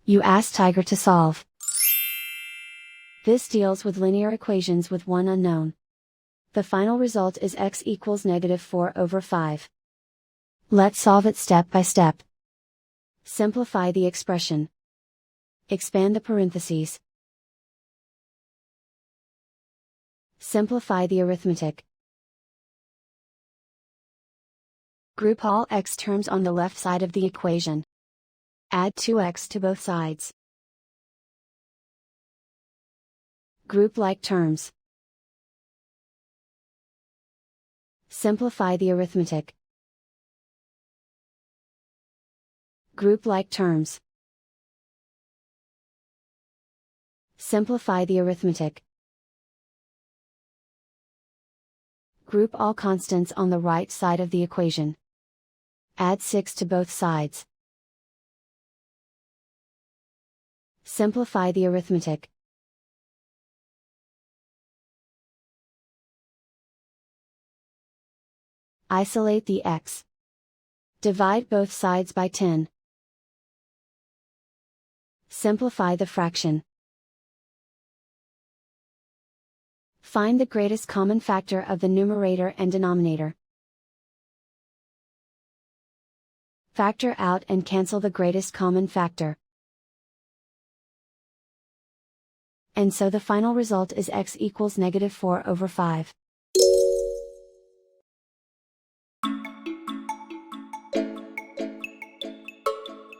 You ask Tiger to solve. This deals with linear equations with one unknown. The final result is x equals -4/5. Let's solve it step by step. Simplify the expression. Expand the parentheses. Simplify the arithmetic. Group all x terms on the left side of the equation. Add 2x to both sides. Group like terms. Simplify the arithmetic. Group like terms. Simplify the arithmetic. Group all constants on the right side of the equation. Add 6 to both sides. Simplify the arithmetic. Isolate the x. Divide both sides by 10. Simplify the fraction. Find the greatest common factor of the numerator and denominator. Factor out and cancel the greatest common factor. And so the final result is x equals -4/5.